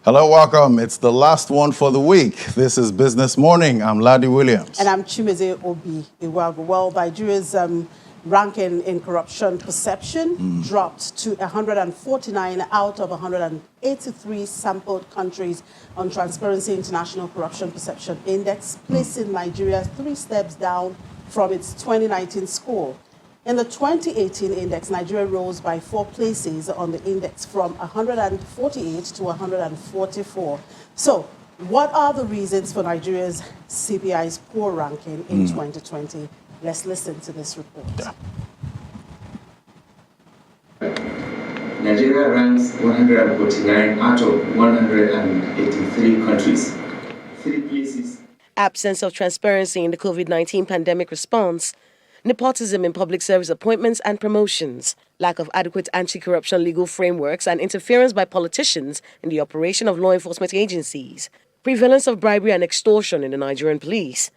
Hello, welcome. It's the last one for the week. This is Business Morning. I'm Ladi Williams. And I'm Chimeze Obi Iwago. Well, Nigeria's ranking in corruption perception dropped to 149 out of 183 sampled countries on Transparency International Corruption Perception Index, placing Nigeria 3 steps down from its 2019 score. In the 2018 index, Nigeria rose by 4 places on the index from 148 to 144. So, what are the reasons for Nigeria's CPI's poor ranking in 2020? Let's listen to this report. Nigeria ranks 149 out of 183 countries. 3 places. Absence of transparency in the COVID-19 pandemic response, nepotism in public service appointments and promotions, lack of adequate anti-corruption legal frameworks and interference by politicians in the operation of law enforcement agencies, prevalence of bribery and extortion in the Nigerian police,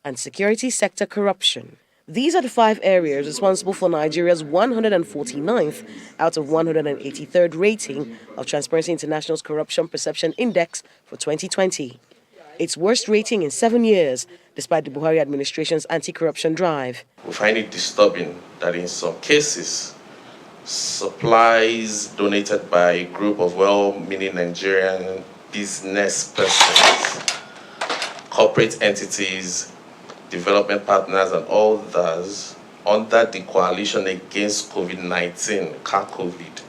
and security sector corruption. These are the 5 areas responsible for Nigeria's 149th out of 183rd rating of Transparency International's Corruption Perception Index for 2020. Its worst rating in 7 years, despite the Buhari administration's anti-corruption drive. We find it disturbing that in some cases, supplies donated by a group of well-meaning Nigerian business persons, corporate entities, development partners, and others under the coalition against COVID-19, COVID,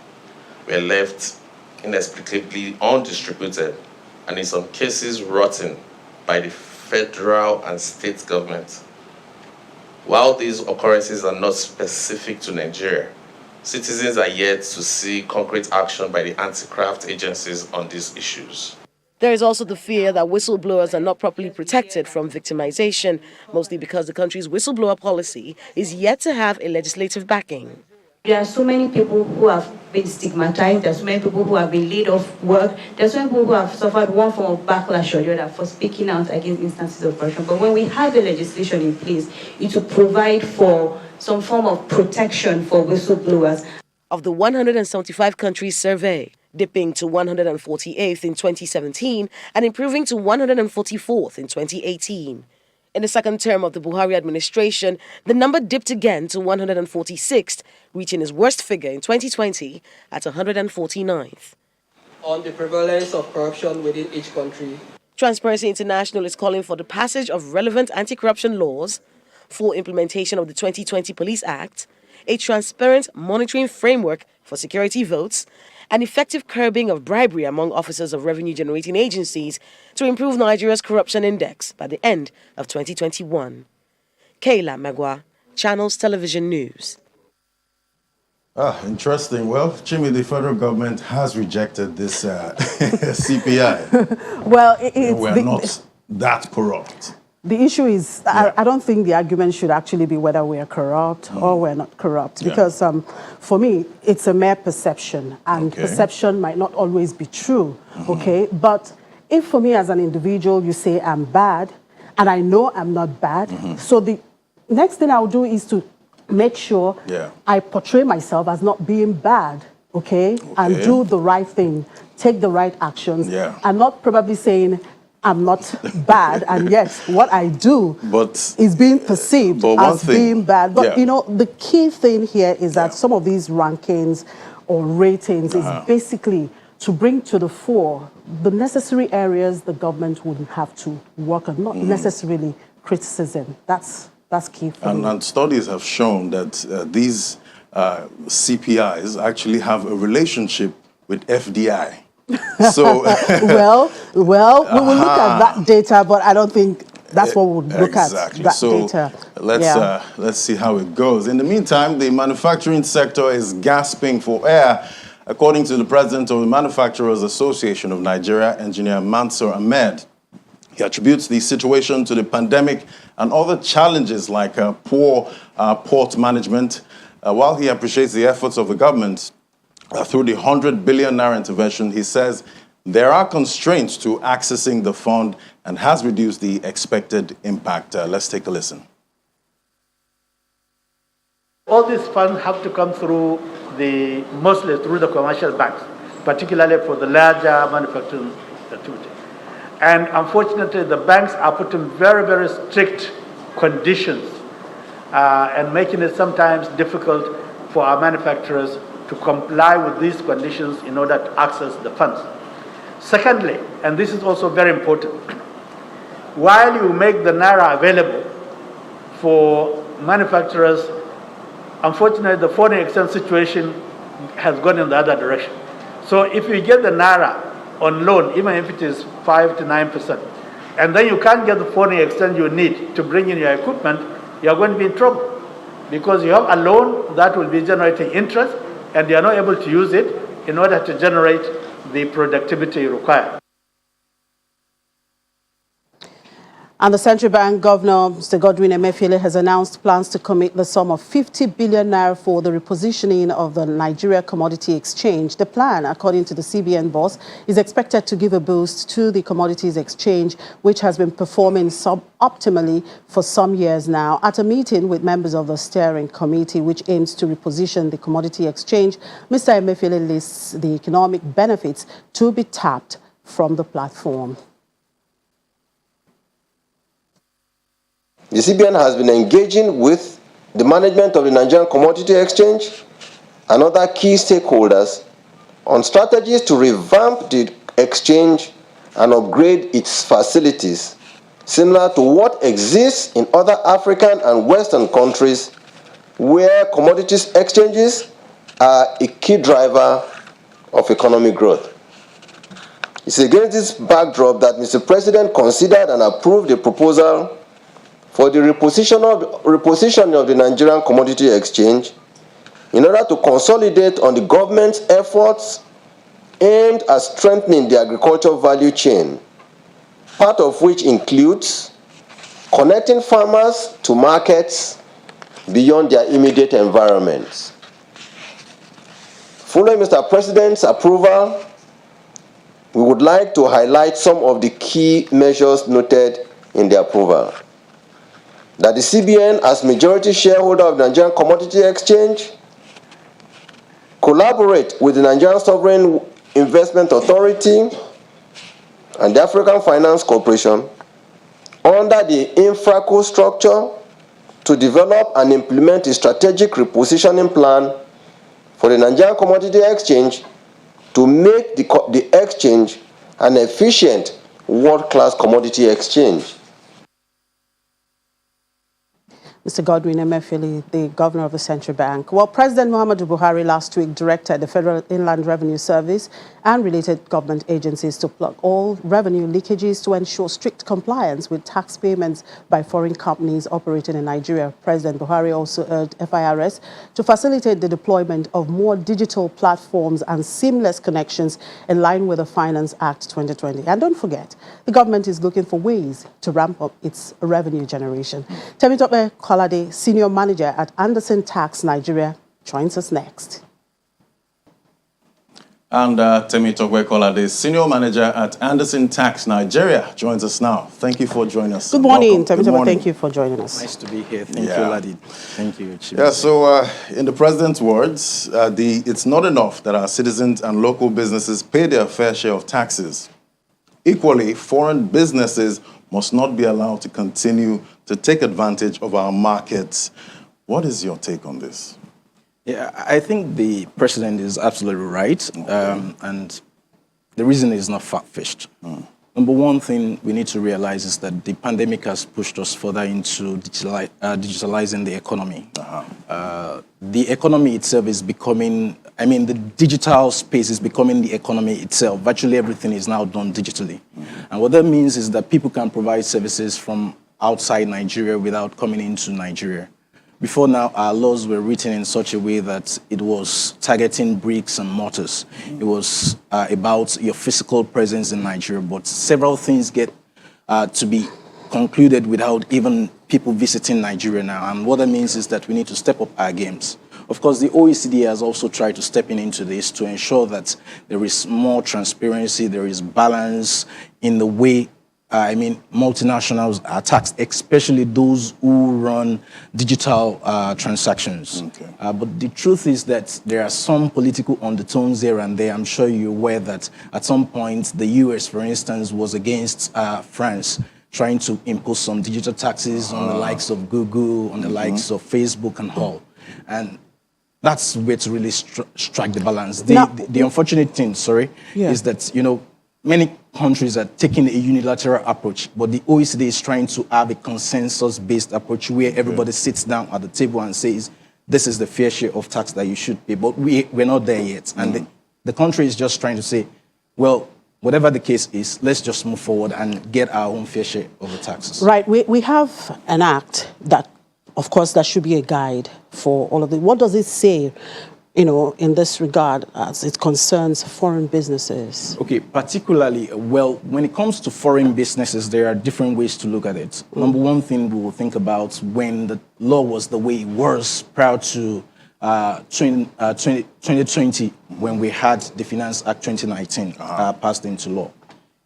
were left inexplicably undistributed and in some cases rotten by the federal and state government. While these occurrences are not specific to Nigeria, citizens are yet to see concrete action by the anti-graft agencies on these issues. There is also the fear that whistleblowers are not properly protected from victimization, mostly because the country's whistleblower policy is yet to have a legislative backing. There are so many people who have been stigmatized. There are so many people who have been laid off work. There are so many people who have suffered one form of backlash or the other for speaking out against instances of corruption. But when we have the legislation in place, it will provide for some form of protection for whistleblowers. Of the 175 countries surveyed, dipping to 148th in 2017 and improving to 144th in 2018. In the second term of the Buhari administration, the number dipped again to 146th, reaching its worst figure in 2020 at 149th. On the prevalence of corruption within each country, Transparency International is calling for the passage of relevant anti-corruption laws, full implementation of the 2020 Police Act, a transparent monitoring framework for security votes, and effective curbing of bribery among officers of revenue-generating agencies to improve Nigeria's corruption index by the end of 2021. Kayla Magwa, Channels Television News. Interesting. Well, Chimi, the federal government has rejected this CPI. Well, we're not that corrupt. The issue is, I don't think the argument should actually be whether we are corrupt or we're not corrupt, because for me, it's a mere perception, and perception might not always be true, okay? But if for me as an individual, you say I'm bad, and I know I'm not bad, so the next thing I'll do is to make sure I portray myself as not being bad, okay? And do the right thing, take the right actions, and not probably saying, I'm not bad, and yet what I do is being perceived as being bad. But, you know, the key thing here is that some of these rankings or ratings is basically to bring to the fore the necessary areas the government would have to work on, not necessarily criticism. That's key for me. And studies have shown that these CPIs actually have a relationship with FDI. So well, we will look at that data, but I don't think that's what we'll look at, that data. Let's see how it goes. In the meantime, the manufacturing sector is gasping for air. According to the president of the Manufacturers Association of Nigeria, Engineer Mansour Ahmed, he attributes the situation to the pandemic and other challenges like poor port management, while he appreciates the efforts of the government through the 100 billion naira intervention. He says there are constraints to accessing the fund and has reduced the expected impact. Let's take a listen. All these funds have to come through mostly through the commercial banks. particularly for the larger manufacturing activity. And unfortunately, the banks are putting very, very strict conditions and making it sometimes difficult for our manufacturers to comply with these conditions in order to access the funds. Secondly, and this is also very important, while you make the Naira available for manufacturers, unfortunately, the foreign exchange situation has gone in the other direction. So if you get the Naira on loan, even if it is 5 to 9%, and then you can't get the foreign exchange you need to bring in your equipment, you're going to be in trouble because you have a loan that will be generating interest and you are not able to use it in order to generate the productivity required. And the Central Bank Governor, Mr. Godwin Emefiele, has announced plans to commit the sum of 50 billion naira for the repositioning of the Nigeria Commodity Exchange. The plan, according to the CBN boss, is expected to give a boost to the commodities exchange, which has been performing suboptimally for some years now. At a meeting with members of the steering committee, which aims to reposition the commodity exchange, Mr. Emefiele lists the economic benefits to be tapped from the platform. The CBN has been engaging with the management of the Nigerian Commodity Exchange and other key stakeholders on strategies to revamp the exchange and upgrade its facilities, similar to what exists in other African and Western countries where commodities exchanges are a key driver of economic growth. It's against this backdrop that Mr. President considered and approved a proposal for the repositioning of the Nigerian Commodity Exchange in order to consolidate on the government's efforts aimed at strengthening the agricultural value chain, part of which includes connecting farmers to markets beyond their immediate environments. Following Mr. President's approval, we would like to highlight some of the key measures noted in the approval. That the CBN, as majority shareholder of the Nigerian Commodity Exchange, collaborate with the Nigerian Sovereign Investment Authority and the African Finance Corporation under the INFRACO structure to develop and implement a strategic repositioning plan for the Nigerian Commodity Exchange to make the exchange an efficient world-class commodity exchange. Mr. Godwin Emefiele, the governor of the Central Bank. Well, President Muhammadu Buhari last week directed the Federal Inland Revenue Service and related government agencies to plug all revenue leakages to ensure strict compliance with tax payments by foreign companies operating in Nigeria. President Buhari also urged FIRS to facilitate the deployment of more digital platforms and seamless connections in line with the Finance Act 2020. And don't forget, the government is looking for ways to ramp up its revenue generation. Temitope Kolade, Senior Manager at Anderson Tax Nigeria, joins us next. And Temitope Kolade, Senior Manager at Anderson Tax Nigeria, joins us now. Thank you for joining us. Good morning, Temitope. Thank you for joining us. Nice to be here. Thank you, Ladi. Thank you, Chief. Yeah, so in the President's words, it's not enough that our citizens and local businesses pay their fair share of taxes. Equally, foreign businesses must not be allowed to continue to take advantage of our markets. What is your take on this? Yeah, I think the president is absolutely right, and the reason is not far-fetched. Number one thing we need to realize is that the pandemic has pushed us further into digitalizing the economy. The economy itself is becoming, the digital space is becoming the economy itself. Virtually everything is now done digitally. And what that means is that people can provide services from outside Nigeria without coming into Nigeria. Before now, our laws were written in such a way that it was targeting bricks and mortars. It was about your physical presence in Nigeria, but several things get to be concluded without even people visiting Nigeria now. And what that means is that we need to step up our games. Of course, the OECD has also tried to step into this to ensure that there is more transparency, there is balance in the way multinationals are taxed, especially those who run digital transactions. Okay. But the truth is that there are some political undertones here and there. I'm sure you're aware that at some point the US, for instance, was against France trying to impose some digital taxes on the likes of Google, on the likes of Facebook and all. And that's where to really strike the balance. The unfortunate thing, is that, many countries are taking a unilateral approach, but the OECD is trying to have a consensus-based approach where everybody sits down at the table and says, this is the fair share of tax that you should pay. But we're not there yet. And the country is just trying to say, well, whatever the case is, let's just move forward and get our own fair share of the taxes. Right. We have an act that, of course, that should be a guide for all of it. What does it say, in this regard as it concerns foreign businesses? Okay, particularly, when it comes to foreign businesses, there are different ways to look at it. Number one thing we will think about when the law was the way it was prior to 2020, when we had the Finance Act 2019 passed into law.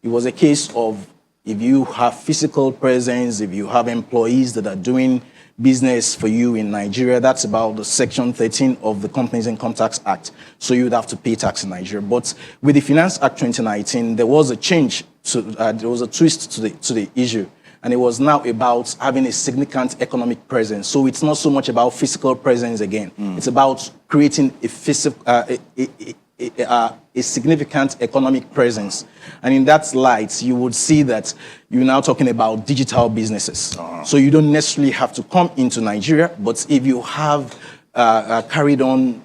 It was a case of if you have physical presence, if you have employees that are doing business for you in Nigeria, that's about the Section 13 of the Companies Income Tax Act. So you would have to pay tax in Nigeria. But with the Finance Act 2019, there was a change, there was a twist to the issue. And it was now about having a significant economic presence. So it's not so much about physical presence again. It's about creating a significant economic presence. And in that light, you would see that you're now talking about digital businesses. So you don't necessarily have to come into Nigeria, but if you have carried on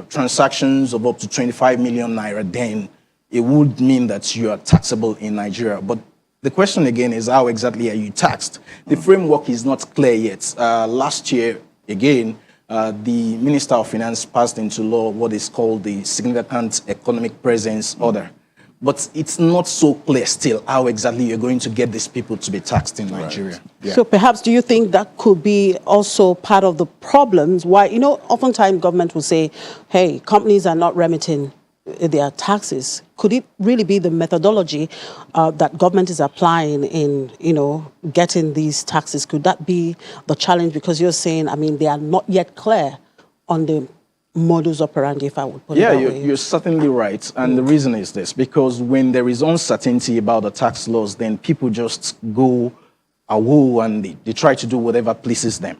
transactions of up to 25 million naira, then it would mean that you are taxable in Nigeria. But the question again is, how exactly are you taxed? The framework is not clear yet. Last year, again, the Minister of Finance passed into law what is called the Significant Economic Presence Order. But it's not so clear still how exactly you're going to get these people to be taxed in Nigeria. Right. Yeah. So perhaps do you think that could be also part of the problems why, oftentimes government will say, hey, companies are not remitting their taxes. Could it really be the methodology that government is applying in, getting these taxes? Could that be the challenge? Because you're saying, they are not yet clear on the modus operandi, if I would put it that way. You're certainly right. And the reason is this, because when there is uncertainty about the tax laws, then people just go awoo and they try to do whatever pleases them.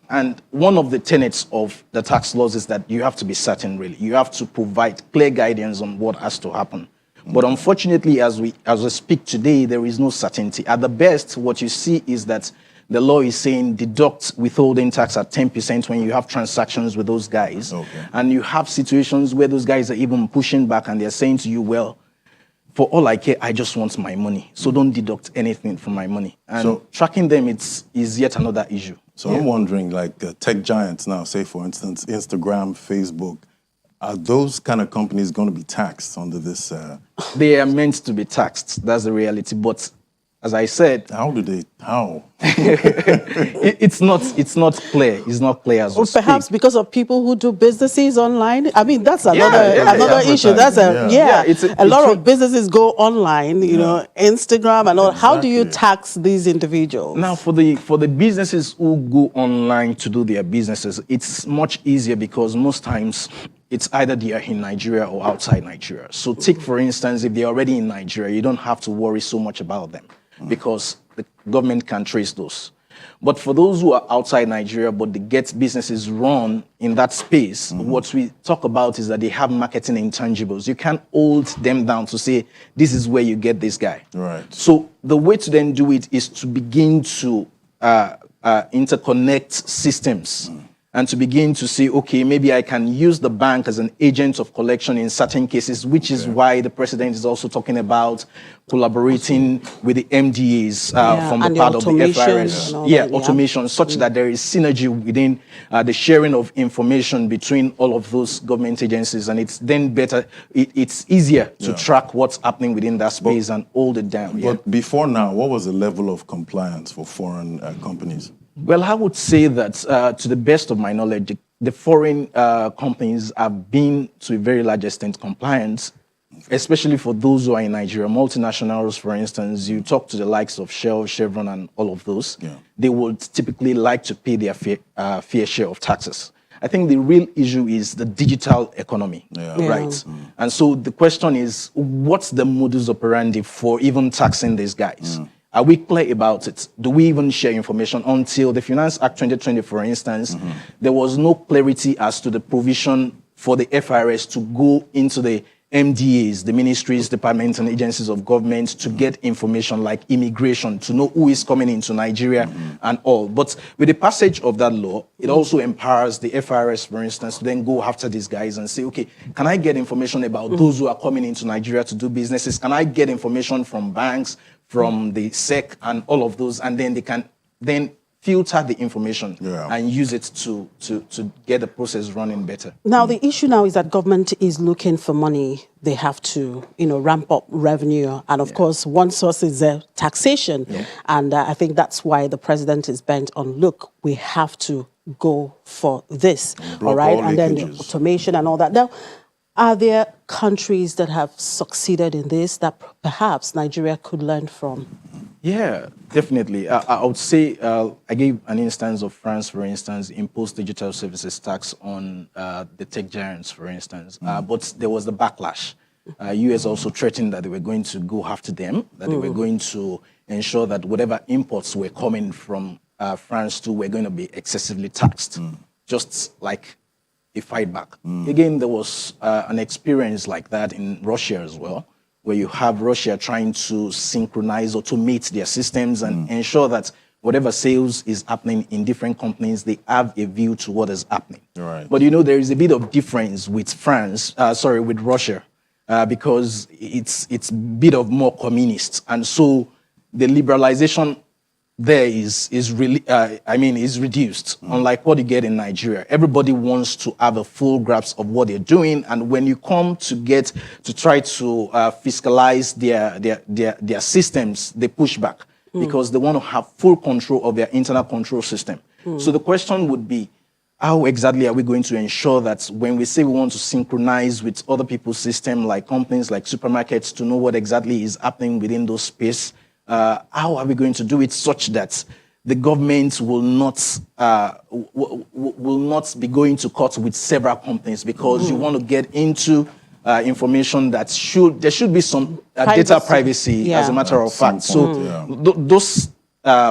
And one of the tenets of the tax laws is that you have to be certain, really. You have to provide clear guidance on what has to happen. But unfortunately, as we speak today, there is no certainty. At the best, what you see is that the law is saying deduct withholding tax at 10% when you have transactions with those guys. Okay. And you have situations where those guys are even pushing back and they're saying to you, well, for all I care, I just want my money. So don't deduct anything from my money. And so, tracking them is yet another issue. So I'm wondering, tech giants now, say for instance, Instagram, Facebook, are those kind of companies going to be taxed under this? They are meant to be taxed. That's the reality. But as I said, how? It's not clear. It's not clear as well. Perhaps because of people who do businesses online. That's another issue. That's a lot of businesses go online. Instagram and all. Exactly. How do you tax these individuals? Now, for the businesses who go online to do their businesses, it's much easier because most times it's either they are in Nigeria or outside Nigeria. So take, for instance, if they're already in Nigeria, you don't have to worry so much about them because the government can trace those. But for those who are outside Nigeria, but they get businesses run in that space, what we talk about is that they have marketing intangibles. You can't hold them down to say, this is where you get this guy. Right. So the way to then do it is to begin to interconnect systems. And to begin to say, okay, maybe I can use the bank as an agent of collection in certain cases, which is why the president is also talking about collaborating with the MDAs from the part of the FRS. Automation, such that there is synergy within the sharing of information between all of those government agencies. And it's then better, it's easier to track what's happening within that space and hold it down. But before now, what was the level of compliance for foreign companies? Well, I would say that to the best of my knowledge, the foreign companies have been to a very large extent compliant especially for those who are in Nigeria, multinationals, for instance, you talk to the likes of Shell, Chevron, and all of those, they would typically like to pay their fair share of taxes. I think the real issue is the digital economy, right? And so the question is, what's the modus operandi for even taxing these guys? Are we clear about it? Do we even share information? Until the Finance Act 2020, for instance, there was no clarity as to the provision for the FRS to go into the MDAs, the ministries, departments, and agencies of government to get information like immigration, to know who is coming into Nigeria and all. But with the passage of that law, it also empowers the FRS, for instance, to then go after these guys and say, okay, can I get information about those who are coming into Nigeria to do businesses? Can I get information from banks, from the SEC, and all of those? And then they can then filter the information and use it to get the process running better. Now, the issue now is that government is looking for money. They have to, ramp up revenue. And of course, one source is taxation. And I think that's why the president is bent on, look, we have to go for this. All right. And then the automation and all that. Now, are there countries that have succeeded in this that perhaps Nigeria could learn from? Yeah, definitely. I would say I gave an instance of France, for instance, imposed digital services tax on the tech giants, for instance. But there was the backlash. US also threatened that they were going to go after them, that they were going to ensure that whatever imports were coming from France too were going to be excessively taxed, just like a fight back. Again, there was an experience like that in Russia as well, where you have Russia trying to synchronize, automate their systems and ensure that whatever sales is happening in different companies, they have a view to what is happening. But there is a bit of difference with with Russia, because it's a bit of more communist. And so the liberalization there is reduced, unlike what you get in Nigeria. Everybody wants to have a full grasp of what they're doing, and when you come to try to fiscalize their systems, they push back because they want to have full control of their internal control system. So the question would be, how exactly are we going to ensure that when we say we want to synchronize with other people's system, like companies, like supermarkets, to know what exactly is happening within those space? How are we going to do it such that the government will not be going to court with several companies, because you want to get into information that there should be some data privacy as a matter of fact. So those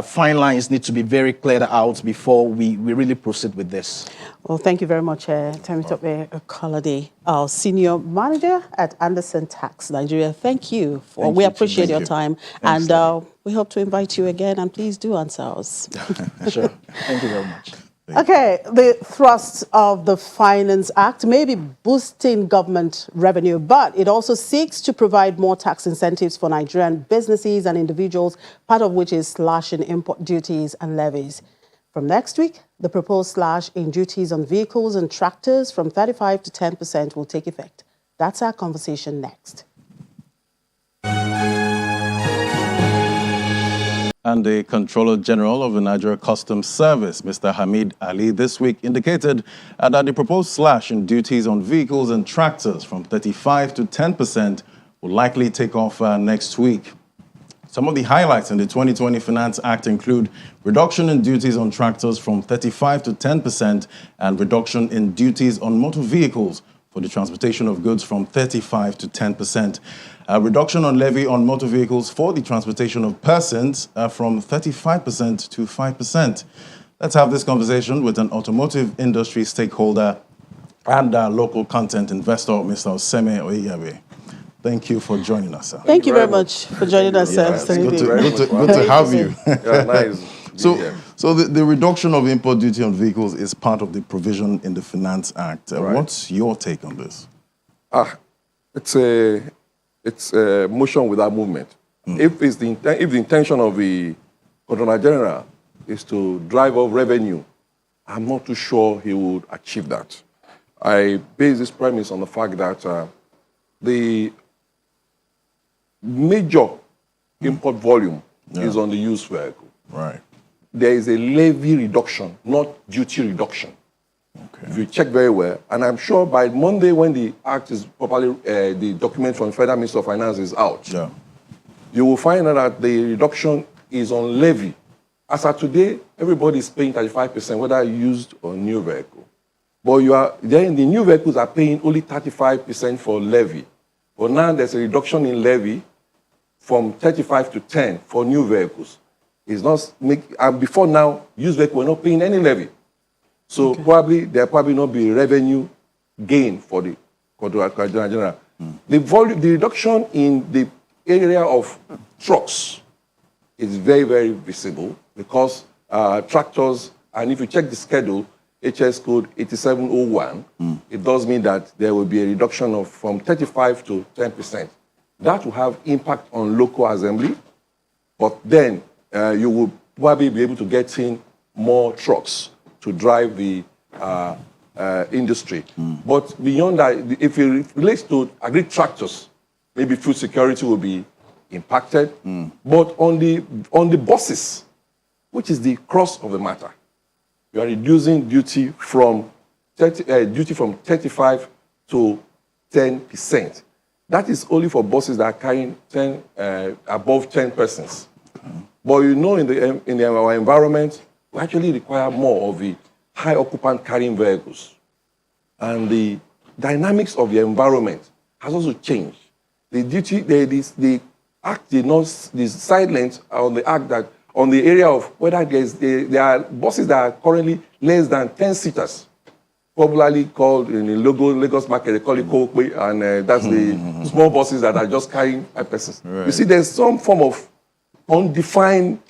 fine lines need to be very cleared out before we really proceed with this. Well, thank you very much, Temitope Kolade, our Senior Manager at Anderson Tax Nigeria. Thank you. We appreciate your time. Thanks, and we hope to invite you again, and please do answer us. Sure. Thank you very much. Okay, the thrust of the Finance Act may be boosting government revenue, but it also seeks to provide more tax incentives for Nigerian businesses and individuals, part of which is slashing import duties and levies. From next week, the proposed slash in duties on vehicles and tractors from 35 to 10% will take effect. That's our conversation next. And the Controller General of the Nigeria Customs Service, Mr. Hamid Ali, this week indicated that the proposed slash in duties on vehicles and tractors from 35 to 10% will likely take off next week. Some of the highlights in the 2020 Finance Act include reduction in duties on tractors from 35 to 10% and reduction in duties on motor vehicles for the transportation of goods from 35 to 10%. A reduction on levy on motor vehicles for the transportation of persons from 35% to 5%. Let's have this conversation with an automotive industry stakeholder and local content investor, Mr. Oseme Oyeyabe. Thank you for joining us, sir. Thank you very much for joining us, sir. Good to have you. Nice. So the reduction of import duty on vehicles is part of the provision in the Finance Act. What's your take on this? It's a motion without movement. If the intention of the Controller General is to drive up revenue, I'm not too sure he would achieve that. I base this premise on the fact that the major import volume is on the used vehicle. Right. There is a levy reduction, not duty reduction. Okay. If you check very well, and I'm sure by Monday when the act is properly, the document from Federal Minister of Finance is out, you will find out that the reduction is on levy. As of today, everybody is paying 35%, whether used or new vehicle. But the new vehicles are paying only 35% for levy. But now there's a reduction in levy from 35 to 10 for new vehicles. It's not before now, used vehicles were not paying any levy. So there'll probably not be revenue gain for the General. The reduction in the area of trucks is very, very visible because tractors, and if you check the schedule, HS code 8701, it does mean that there will be a reduction from 35 to 10%. That will have impact on local assembly, but then you will probably be able to get in more trucks to drive the industry. But beyond that, if it relates to agri-tractors, maybe food security will be impacted. But on the buses, which is the crux of the matter, you are reducing duty from 35 to 10%. That is only for buses that are carrying above 10 persons. But you know, in our environment, we actually require more of the high occupant carrying vehicles. And the dynamics of the environment has also changed. The act did not, the silence on the act that on the area of whether there are buses that are currently less than 10 seaters, popularly called in the Lagos market, they call it Kokwe, and that's the small buses that are just carrying 5 persons. Right. You see, there's some form of undefined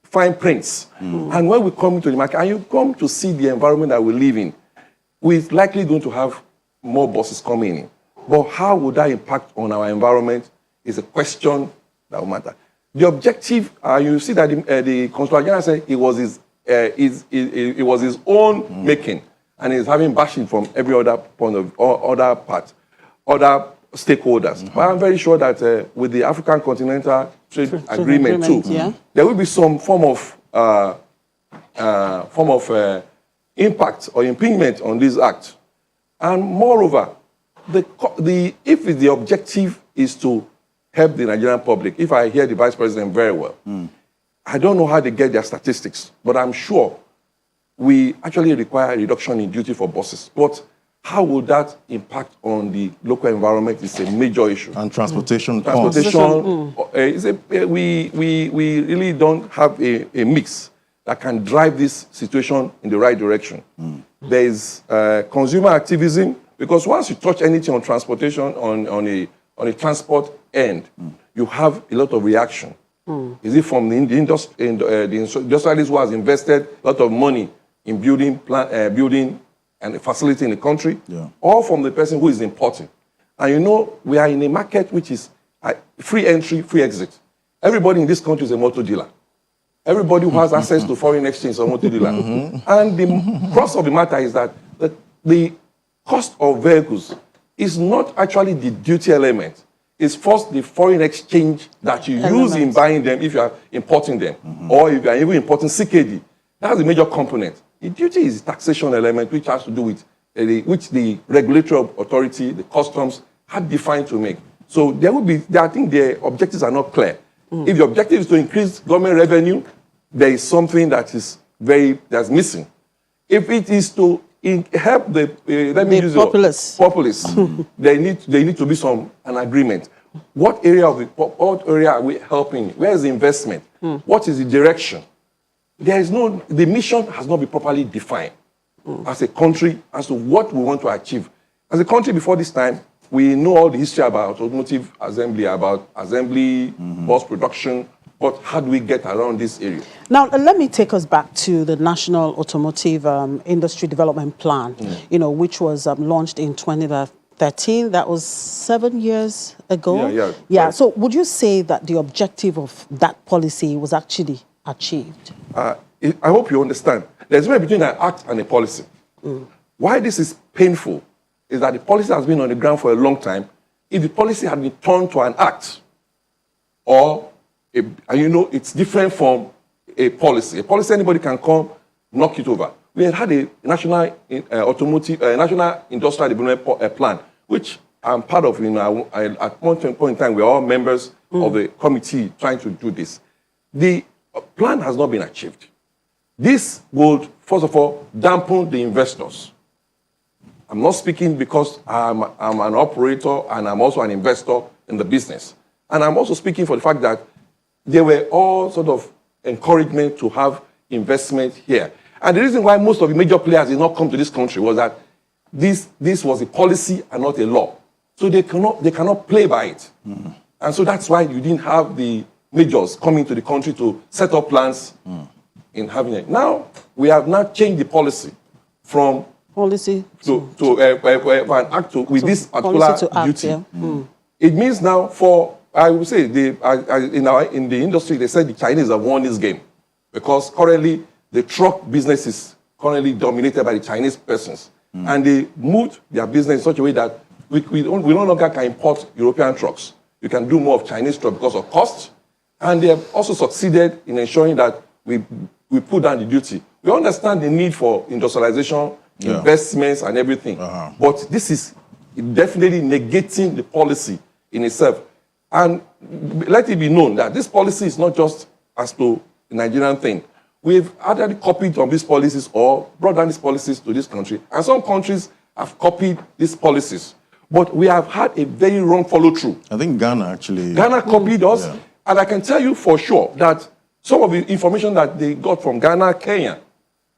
fine prints. And when we come into the market, and you come to see the environment that we live in, we're likely going to have more buses coming in. But how would that impact on our environment is a question that will matter. The objective, you see that the Controller General said it was his own making, and he's having bashing from every other other stakeholders. But I'm very sure that with the African Continental Trade Agreement too, there will be some form of impact or impingement on this act. And moreover, if the objective is to help the Nigerian public, if I hear the Vice President very well, I don't know how they get their statistics, but I'm sure we actually require a reduction in duty for buses. But how would that impact on the local environment is a major issue. And transportation we really don't have a mix that can drive this situation in the right direction. There is consumer activism, because once you touch anything on transportation, on a transport end, you have a lot of reaction. Is it from the industrialist who has invested a lot of money in building and a facility in the country, or from the person who is importing? And you know, we are in a market which is free entry, free exit. Everybody in this country is a motor dealer. Everybody who has access to foreign exchange is a motor dealer. And the crux of the matter is that the cost of vehicles is not actually the duty element. It's first the foreign exchange that you use in buying them if you are importing them, or if you are even importing CKD. That's the major component. The duty is the taxation element, which has to do with which the regulatory authority, the customs, had defined to make. So there will be, I think the objectives are not clear. If the objective is to increase government revenue, there is something that is that's missing. If it is to help the populace, there need to be an agreement. What area are we helping? Where is the investment? What is the direction? The mission has not been properly defined as a country as to what we want to achieve. As a country before this time, we know all the history about automotive assembly, bus production, but how do we get around this area? Now, let me take us back to the National Automotive Industry Development Plan, which was launched in 2013. That was 7 years ago. Yeah. Right. So would you say that the objective of that policy was actually achieved? I hope you understand. There's a difference between an act and a policy. Why this is painful is that the policy has been on the ground for a long time. If the policy had been turned to an act, it's different from a policy. A policy, anybody can come, knock it over. we had a national national industrial development plan, which I'm part of. At one point in time, we're all members of the committee trying to do this. The plan has not been achieved. This would, first of all, dampen the investors. I'm not speaking because I'm an operator and I'm also an investor in the business. And I'm also speaking for the fact that there were all sort of encouragement to have investment here. And the reason why most of the major players did not come to this country was that this was a policy and not a law. So they cannot play by it. And so that's why you didn't have the majors coming to the country to set up plans in having it. Now, we have now changed the policy from policy to an act with this particular duty. Yeah. It means now I would say, in the industry, they said the Chinese have won this game because currently the truck business is currently dominated by the Chinese persons. And they moved their business in such a way that we no longer can import European trucks. You can do more of Chinese trucks because of cost. And they have also succeeded in ensuring that we put down the duty. We understand the need for industrialization, investments, and everything. But this is definitely negating the policy in itself. And let it be known that this policy is not just as to the Nigerian thing. We've either copied on these policies or brought down these policies to this country. And some countries have copied these policies. But we have had a very wrong follow-through. I think Ghana actually... Ghana copied us. Yeah. And I can tell you for sure that some of the information that they got from Ghana, Kenya,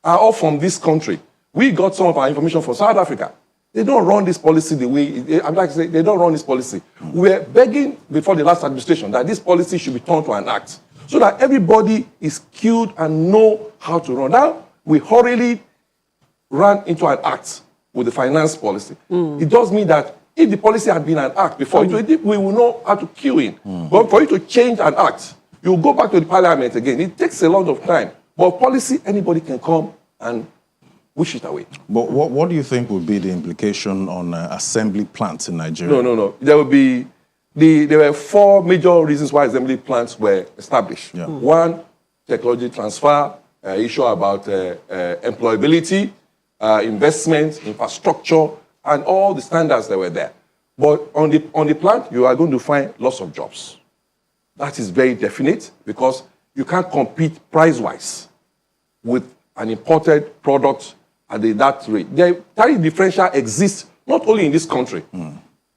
are all from this country. We got some of our information from South Africa. They don't run this policy the way... I'd like to say, they don't run this policy. We're begging before the last administration that this policy should be turned to an act so that everybody is skilled and know how to run. Now, we hurriedly ran into an act with the finance policy. It does mean that if the policy had been an act before, we will know how to queue in. But for you to change an act, you go back to the parliament again. It takes a lot of time. But policy, anybody can come and wish it away. But what do you think would be the implication on assembly plants in Nigeria? No. There were 4 major reasons why assembly plants were established. Yeah. One, technology transfer, issue about employability, investment, infrastructure, and all the standards that were there. But on the plant, you are going to find lots of jobs. That is very definite because you can't compete price-wise with an imported product at that rate. The tariff differential exists not only in this country.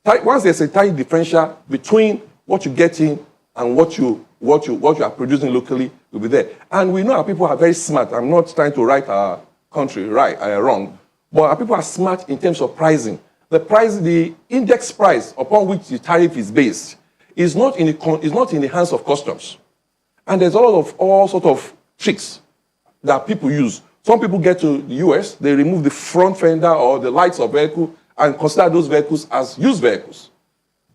Once there's a tariff differential between what you get in and what you are producing locally, will be there. And we know our people are very smart. I'm not trying to write our country wrong, but our people are smart in terms of pricing. The index price upon which the tariff is based is not in the hands of customs. And there's a lot of all sorts of tricks that people use. Some people get to the US, they remove the front fender or the lights of vehicle and consider those vehicles as used vehicles.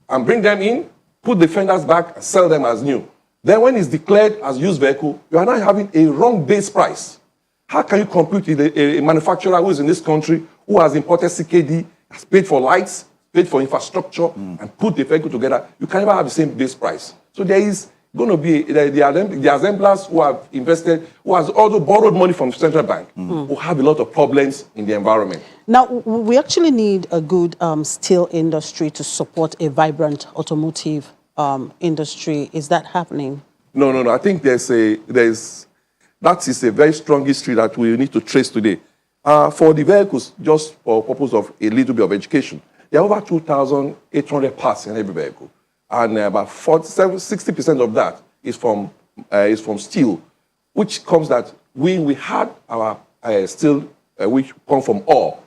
And bring them in, put the fenders back, and sell them as new. Then when it's declared as used vehicle, you are now having a wrong base price. How can you compete with a manufacturer who is in this country, who has imported CKD, has paid for lights, paid for infrastructure, and put the vehicle together? You can never have the same base price. So there is going to be the assemblers who have invested, who has also borrowed money from the central bank, who have a lot of problems in the environment. Now, we actually need a good steel industry to support a vibrant automotive industry. Is that happening? No. I think that is a very strong history that we need to trace today. For the vehicles, just for purpose of a little bit of education, there are over 2,800 parts in every vehicle. And about 60% of that is from steel, which comes that we had our steel, which come from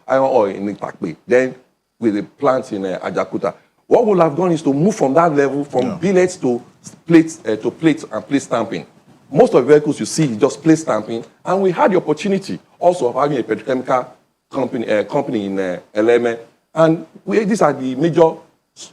iron ore in Itakpe, then with the plant in Ajakuta. What we'll have done is to move from that level, from billets to plates and plate stamping. Most of the vehicles you see is just plate stamping, and we had the opportunity also of having a petrochemical company in Eleme, and these are the major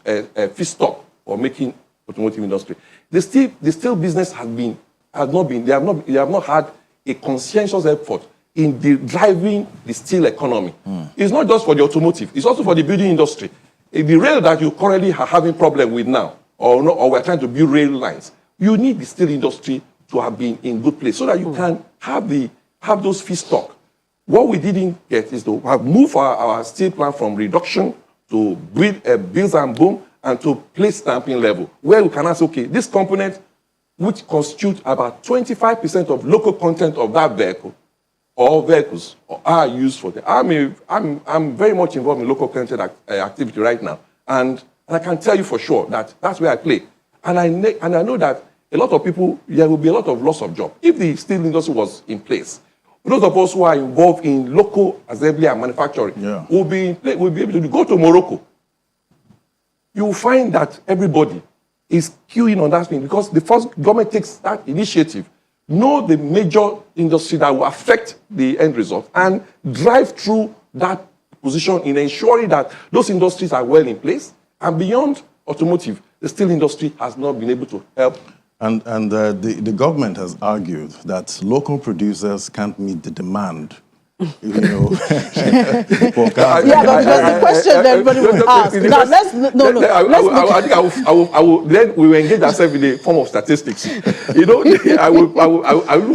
feedstock for making automotive industry. The steel business they have not had a conscientious effort in driving the steel economy. It's not just for the automotive, it's also for the building industry. The rail that you currently are having problem with now, or we're trying to build rail lines, you need the steel industry to have been in good place so that you can have those feedstock. What we didn't get is to have moved our steel plant from reduction to build and boom and to place stamping level, where we can ask, okay, this component, which constitute about 25% of local content of that vehicle or vehicles are used for that. I'm very much involved in local content activity right now, and I can tell you for sure that that's where I play. And I know that a lot of people, there will be a lot of loss of job. If the steel industry was in place, those of us who are involved in local assembly and manufacturing will be able to go to Morocco. You will find that everybody is queuing on that thing because the first government takes that initiative, know the major industry that will affect the end result, and drive through that position in ensuring that those industries are well in place. And beyond automotive, the steel industry has not been able to help. And the government has argued that local producers can't meet the demand. For cars. Yeah, but because the question everybody will ask. Now, let's I will. Then we will engage ourselves in a form of statistics. I will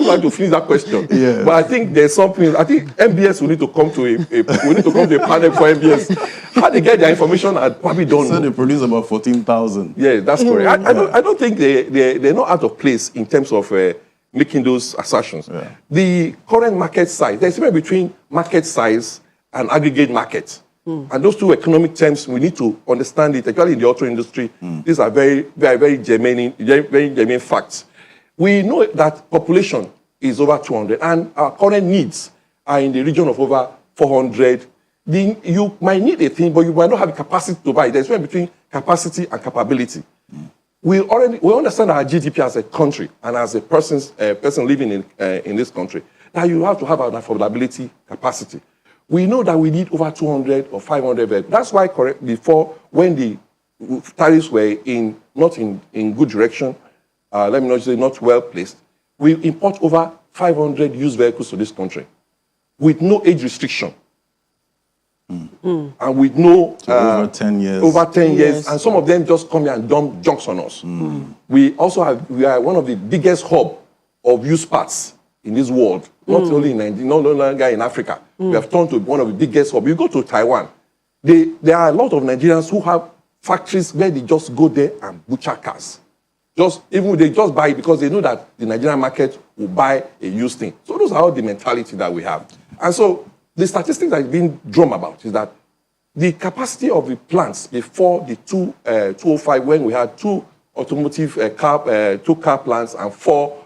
like to finish that question. Yeah. But I think there's something. I think MBS will need to come to a panel for MBS. How they get their information, I probably don't know. So they produce about 14,000. Yeah, that's correct. I don't think they're not out of place in terms of making those assertions. Yeah. The current market size, there's a difference between market size and aggregate market. And those two economic terms, we need to understand it, especially in the auto industry. These are very, very, very germane facts. We know that population is over 200, and our current needs are in the region of over 400. You might need a thing, but you might not have the capacity to buy. There's a difference between capacity and capability. We understand our GDP as a country and as a person living in this country, that you have to have an affordability capacity. We know that we need over 200 or 500 vehicles. That's why before, when the tariffs were not in good direction, let me not say not well placed, we import over 500 used vehicles to this country with no age restriction. And with no over 10 years. Over 10 years, and some of them just come here and dump junks on us. We are one of the biggest hub of used parts in this world, not only in Nigeria, no longer in Africa. We have turned to one of the biggest hubs. You go to Taiwan, there are a lot of Nigerians who have factories where they just go there and butcher cars. They just buy it because they know that the Nigerian market will buy a used thing. So those are all the mentality that we have. And so the statistics that have been drawn about is that the capacity of the plants before the 205, when we had two automotive two car plants and 4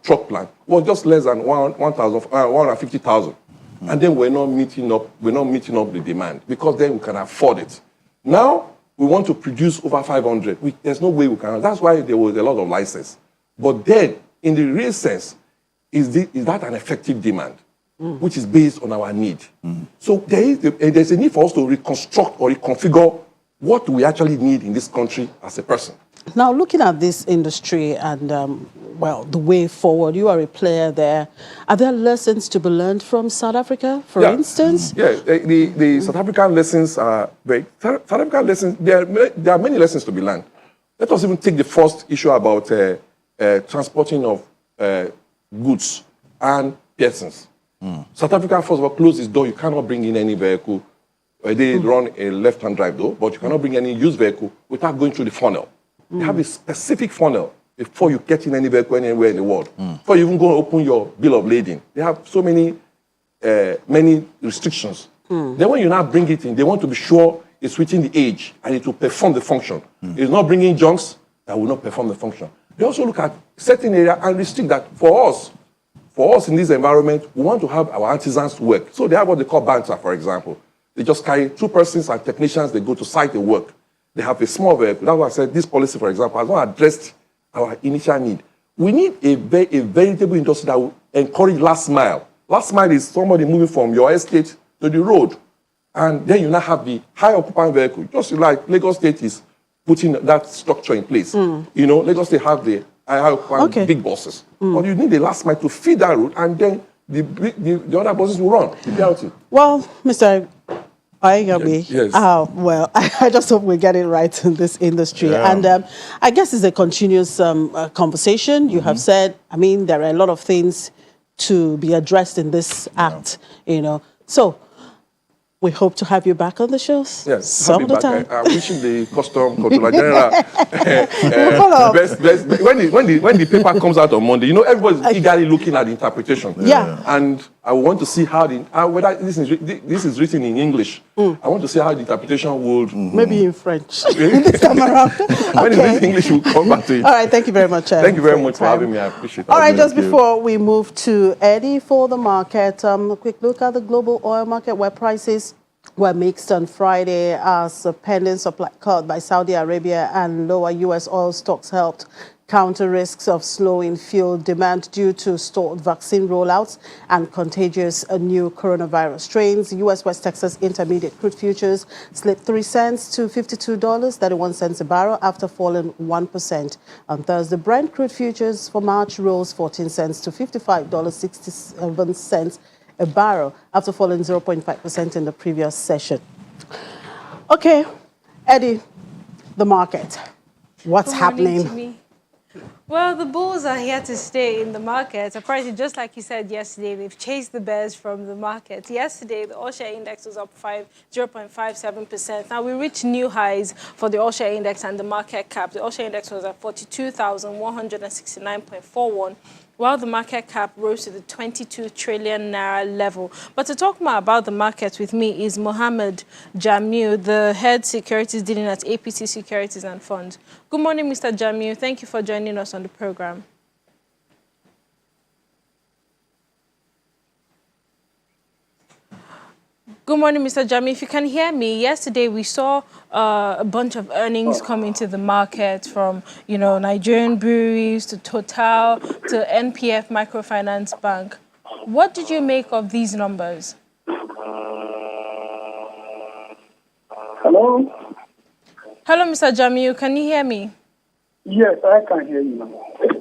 truck plants, was just less than 150,000. And then we're not meeting up the demand because then we can afford it. Now we want to produce over 500. There's no way we can. That's why there was a lot of license. But then, in the real sense, is that an effective demand? Which is based on our need. So there's a need for us to reconstruct or reconfigure what we actually need in this country as a person. Now, looking at this industry and, the way forward, you are a player there. Are there lessons to be learned from South Africa, for instance? Yeah, the South African lessons are great. South African lessons, there are many lessons to be learned. Let us even take the first issue about transporting of goods and persons. South Africa, first of all, closed its door. You cannot bring in any vehicle. They run a left-hand drive, though, but you cannot bring any used vehicle without going through the funnel. They have a specific funnel before you get in any vehicle anywhere in the world. Before you even go and open your bill of lading. They have so many restrictions. Then when you now bring it in, they want to be sure it's within the age and it will perform the function. It's not bringing junks that will not perform the function. They also look at certain area and restrict that for us in this environment, we want to have our artisans work. So they have what they call banter, for example. They just carry 2 persons and technicians, they go to site, they work. They have a small vehicle. That's why I said this policy, for example, has not addressed our initial need. We need a veritable industry that will encourage last mile. Last mile is somebody moving from your estate to the road. And then you now have the high occupant vehicle. Just like Lagos State is putting that structure in place. Lagos State have the high occupant big buses. But you need the last mile to feed that route, and then the other buses will run. Well, Mr. Aigabi, yes. I just hope we get it right in this industry. Yeah. And I guess it's a continuous conversation. You have said, there are a lot of things to be addressed in this act, you know. So we hope to have you back on the shows. Yes, some of the time. I'm wishing the Custom Controller General best. When the paper comes out on Monday, you know, everybody's eagerly looking at the interpretation. Yeah. And I want to see how whether this is written in English. I want to see how the interpretation would. Maybe in French this time around. When it's written in English, we'll come back to it. All right, thank you very much. Thank you very much for having me. I appreciate it. All right, just before we move to Eddie for the market, a quick look at the global oil market where prices were mixed on Friday as a pending supply cut by Saudi Arabia and lower U.S. oil stocks helped counter risks of slowing fuel demand due to stalled vaccine rollouts and contagious new coronavirus strains. U.S. West Texas Intermediate crude futures slipped 3 cents to $52.31 a barrel after falling 1%. On Thursday, Brent crude futures for March rose 14 cents to $55.67 a barrel after falling 0.5% in the previous session. Okay, Eddie, the market. What's happening? Well, the bulls are here to stay in the market. Apparently, just like you said yesterday, they've chased the bears from the market. Yesterday, the all-share index was up 0.57%. Now, we reached new highs for the all-share index and the market cap. The all-share index was at 42,169.41. while the market cap rose to the 22 trillion naira level. But to talk more about the market with me is Mohammed Jamil, the head securities dealing at APT Securities and Funds. Good morning, Mr. Jamil. Thank you for joining us on the program. Good morning, Mr. Jamil. If you can hear me, yesterday we saw a bunch of earnings come into the market from, Nigerian breweries to Total to NPF Microfinance Bank. What did you make of these numbers? Hello? Hello, Mr. Jamil. Can you hear me? Yes, I can hear you now.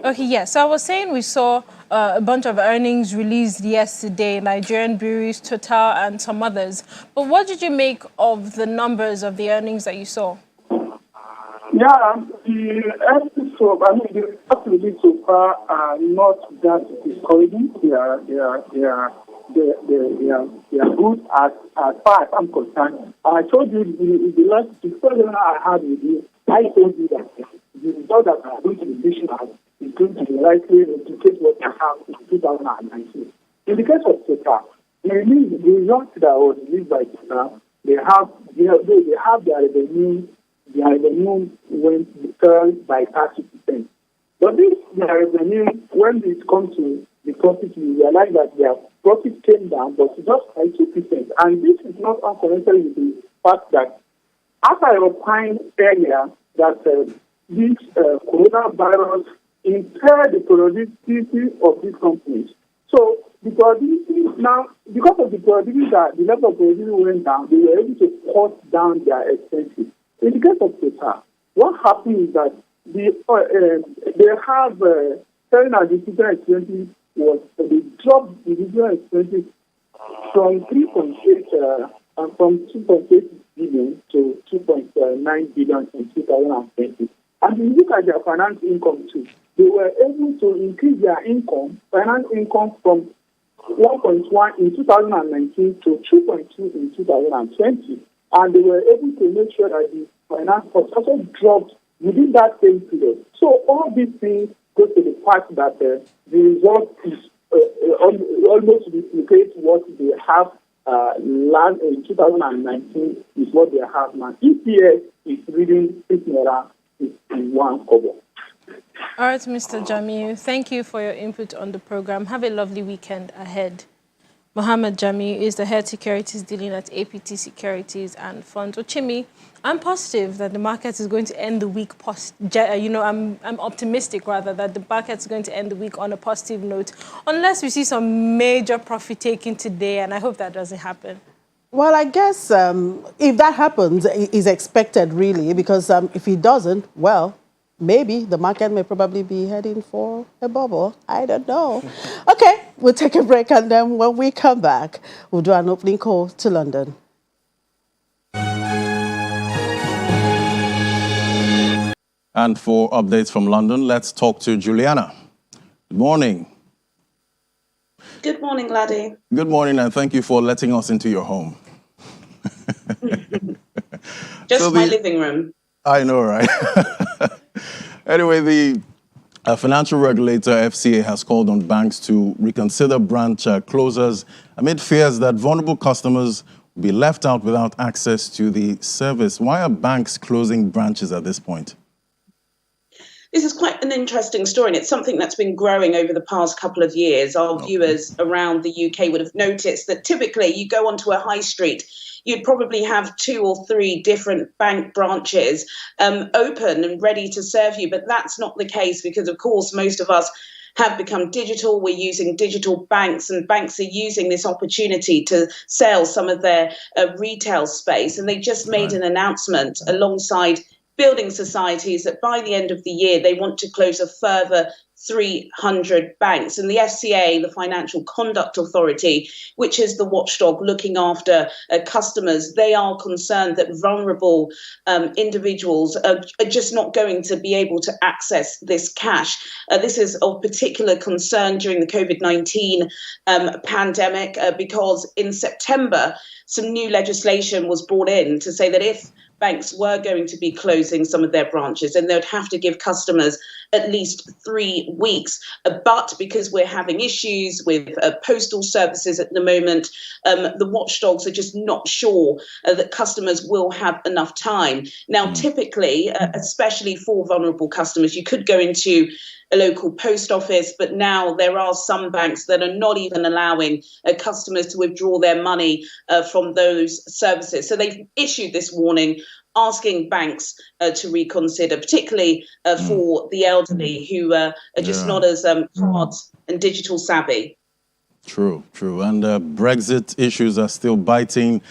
Okay, yes. So I was saying we saw a bunch of earnings released yesterday, Nigerian breweries, Total, and some others. But what did you make of the numbers of the earnings that you saw? Yeah, the earnings released so far are not that discouraging. They are good as far as I'm concerned. I told you in the last discussion I had with you, I told you that the result that are going to be issued is going to be likely to replicate what they have in 2019. In the case of Total, the result that was released by Total, they have their revenue. Their revenue went fell by 30%. But this their revenue, when it comes to the profit, you realize that their profit came down, but just by 2%. And this is not unconnected with the fact that, as I opined earlier, that this coronavirus impaired the productivity of these companies. So the productivity now, because of the productivity, the level of productivity went down, they were able to cut down their expenses. In the case of Total, what happened is that they have selling and distribution expenses they dropped the distribution expenses from 2.8 billion to 2.9 billion in 2020. And if you look at their finance income too, they were able to increase their finance income from 1.1 in 2019 to 2.2 in 2020. And they were able to make sure that the finance cost also dropped within that same period. So all these things go to the fact that the result is almost replicate what they have last in 2019 is what they have now. EPS is reading 6.1 kobo. All right, Mr. Jamil, thank you for your input on the program. Have a lovely weekend ahead. Mohammed Jamil is the head securities dealing at APT Securities and Funds. Ochimi, I'm positive that the market is going to end the week I'm optimistic rather that the market is going to end the week on a positive note, unless we see some major profit taking today, and I hope that doesn't happen. Well, I guess if that happens, it's expected really, because if it doesn't, well, maybe the market may probably be heading for a bubble. I don't know. Okay, we'll take a break, and then when we come back, we'll do an opening call to London. And for updates from London, let's talk to Juliana. Good morning. Good morning, Laddie. Good morning, and thank you for letting us into your home. Just my living room. I know, right? Anyway, the financial regulator, FCA, has called on banks to reconsider branch closures amid fears that vulnerable customers will be left out without access to the service. Why are banks closing branches at this point? This is quite an interesting story, and it's something that's been growing over the past couple of years. Our viewers around the UK would have noticed that typically you go onto a high street, you'd probably have 2 or 3 different bank branches open and ready to serve you. But that's not the case because, of course, most of us have become digital. We're using digital banks, and banks are using this opportunity to sell some of their retail space. And they just made an announcement alongside building societies that by the end of the year, they want to close a further 300 banks. And the FCA, the Financial Conduct Authority, which is the watchdog looking after customers, they are concerned that vulnerable individuals are just not going to be able to access this cash. This is of particular concern during the COVID-19 pandemic because in September, some new legislation was brought in to say that if banks were going to be closing some of their branches, and they'd have to give customers at least 3 weeks. But because we're having issues with postal services at the moment, the watchdogs are just not sure that customers will have enough time. Now, typically, especially for vulnerable customers, you could go into a local post office, but now there are some banks that are not even allowing customers to withdraw their money from those services. So they've issued this warning asking banks to reconsider, particularly for the elderly who are just not as cards and digital savvy. True. And Brexit issues are still biting.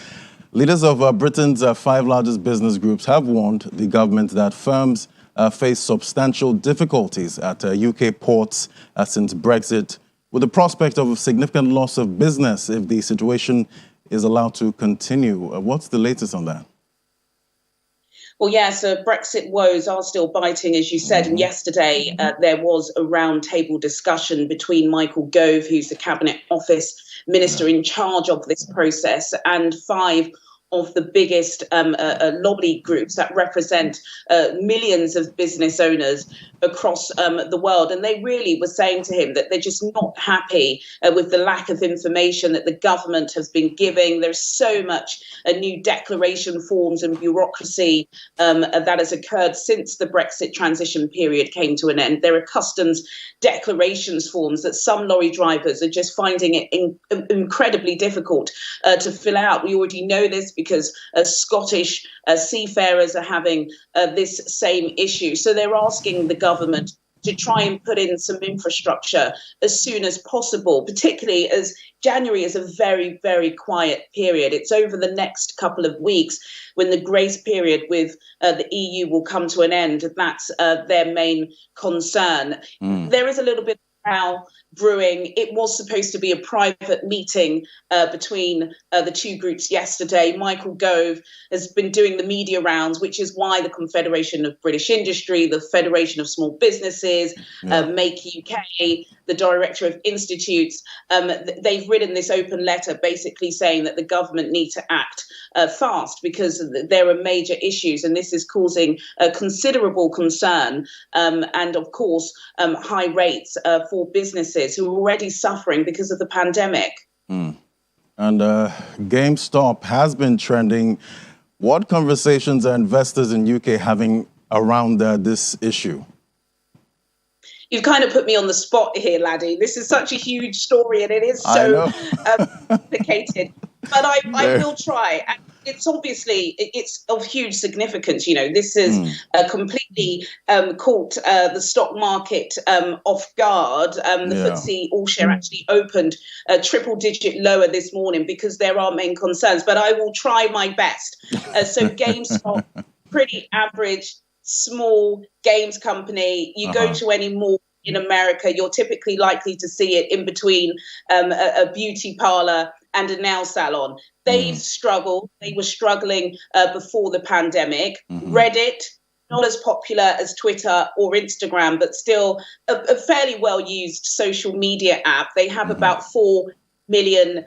Leaders of Britain's 5 largest business groups have warned the government that firms face substantial difficulties at UK ports since Brexit, with the prospect of a significant loss of business if the situation is allowed to continue. What's the latest on that? Well, yeah, so Brexit woes are still biting, as you said. And yesterday, there was a roundtable discussion between Michael Gove, who's the Cabinet Office Minister in charge of this process, and 5 of the biggest lobby groups that represent millions of business owners across the world. And they really were saying to him that they're just not happy with the lack of information that the government has been giving. There's so much new declaration forms and bureaucracy that has occurred since the Brexit transition period came to an end. There are customs declarations forms that some lorry drivers are just finding it incredibly difficult to fill out. We already know this because Scottish seafarers are having this same issue. So they're asking the government to try and put in some infrastructure as soon as possible, particularly as January is a very, very quiet period. It's over the next couple of weeks when the grace period with the EU will come to an end. That's their main concern. There is a little bit now brewing. It was supposed to be a private meeting between the 2 groups yesterday. Michael Gove has been doing the media rounds, which is why the Confederation of British Industry, the Federation of Small Businesses, Make UK, the Director of Institutes, they've written this open letter basically saying that the government need to act fast because there are major issues, and this is causing considerable concern and, of course, high rates for businesses who are already suffering because of the pandemic. And GameStop has been trending. What conversations are investors in UK having around this issue? You've kind of put me on the spot here, Laddie. This is such a huge story and it is so complicated. But I will try. And it's obviously, it's of huge significance. You know, this has completely caught the stock market off guard. The FTSE All-Share actually opened triple-digit lower this morning because there are main concerns. But I will try my best. So GameStop, pretty average, small games company. You go to any mall in America, you're typically likely to see it in between a beauty parlor and a nail salon. They've struggled. They were struggling before the pandemic. Reddit, not as popular as Twitter or Instagram, but still a fairly well-used social media app. They have about 4 million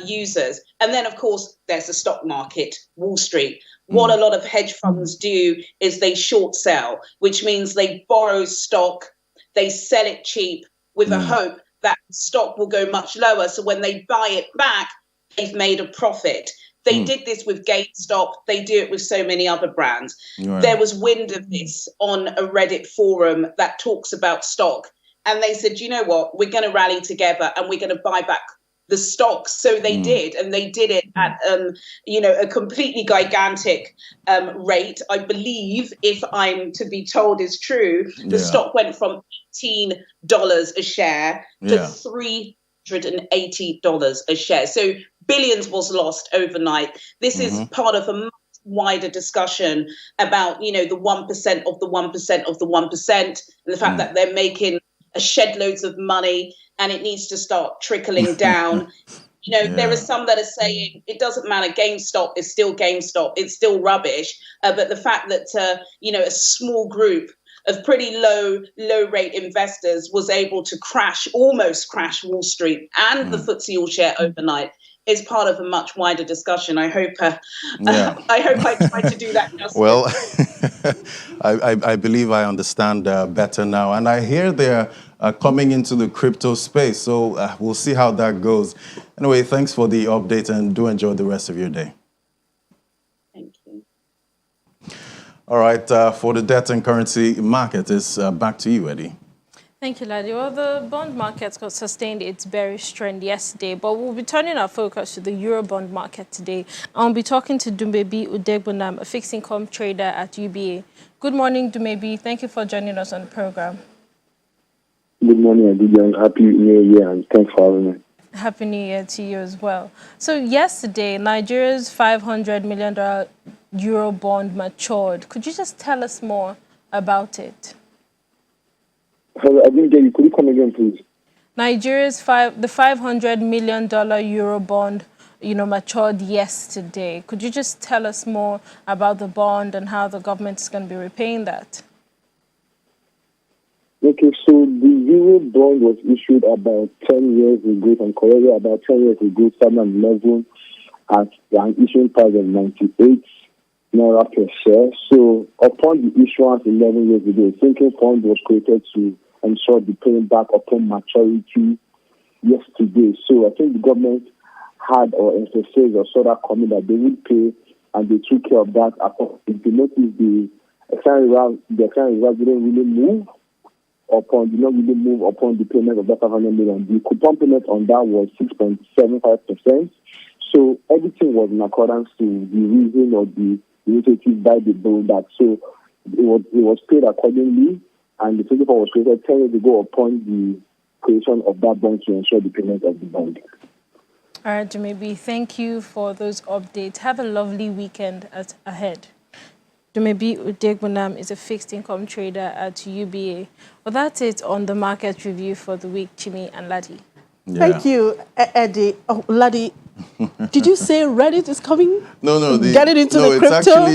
users. And then, of course, there's the stock market, Wall Street. What a lot of hedge funds do is they short sell, which means they borrow stock, they sell it cheap with a hope that stock will go much lower. So when they buy it back, they've made a profit. They did this with GameStop. They do it with so many other brands. Right. There was wind of this on a Reddit forum that talks about stock. And they said, you know what, we're going to rally together and we're going to buy back the stocks. So they did, and they did it at a completely gigantic rate. I believe, if I'm to be told is true, the stock went from $18 a share to $380 a share. So billions was lost overnight. This is part of a much wider discussion about, the 1% of the 1% of the 1%, and the fact that they're making a shed loads of money and it needs to start trickling down. There are some that are saying it doesn't matter. GameStop is still GameStop. It's still rubbish. But the fact that, a small group of pretty low rate investors was able to almost crash Wall Street and the FTSE All-Share overnight is part of a much wider discussion. I hope I tried to do that justice. Well, I believe I understand better now. And I hear they're coming into the crypto space. So we'll see how that goes. Anyway, thanks for the update and do enjoy the rest of your day. Thank you. All right, for the debt and currency market, it's back to you, Eddie. Thank you, Ladi. Well, the bond market sustained its bearish trend yesterday, but we'll be turning our focus to the Eurobond market today. I'll be talking to Dumebi Udegbunam, a fixed income trader at UBA. Good morning, Dumebi. Thank you for joining us on the program. Good morning, Aditya. Happy New Year, and thanks for having me. Happy New Year to you as well. So yesterday, Nigeria's $500 million Eurobond matured. Could you just tell us more about it? Sorry, I didn't get you. Could you come again, please? Nigeria's $500 million Eurobond, matured yesterday. Could you just tell us more about the bond and how the government is going to be repaying that? Okay, so the Euro bond was issued about 10 years ago from Korea, about 10 years ago, 2011, at an issuing price of 98 naira per share. So upon the issuance 11 years ago, a sinking fund was created to ensure the paying back upon maturity yesterday. So I think the government had or emphasized or saw that coming that they would pay, and they took care of that. If you notice, the external reserve didn't really move upon the payment of that 500 million. The coupon payment on that was 6.75%. So everything was in accordance to the reason or the initiative by the bill that. So it was paid accordingly, and the principal was created 10 years ago upon the creation of that bond to ensure the payment of the bond. All right, Dumebi, thank you for those updates. Have a lovely weekend ahead. Dumebi Udegbunam is a fixed income trader at UBA. Well, that's it on the market review for the week, Chimi and Ladi. Yeah. Thank you, Eddie. Oh, Ladi, did you say Reddit is coming? No. Get it into the crypto?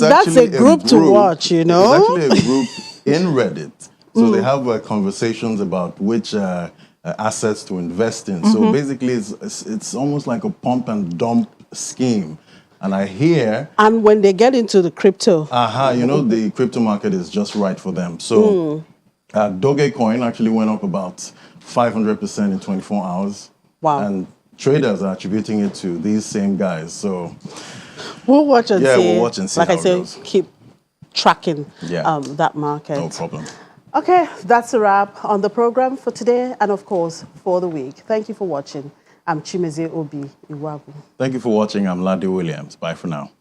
That's a group to watch, It's actually a group in Reddit. So they have conversations about which assets to invest in. So basically, it's almost like a pump and dump scheme. And I hear... And when they get into the crypto... the crypto market is just right for them. So Dogecoin actually went up about 500% in 24 hours. Wow. And traders are attributing it to these same guys. So we'll watch and see. Yeah, we'll watch and see like how I said, it goes. Keep tracking that market. No problem. Okay, that's a wrap on the program for today and, of course, for the week. Thank you for watching. I'm Chimeze Obi Iwabu. Thank you for watching. I'm Ladi Williams. Bye for now.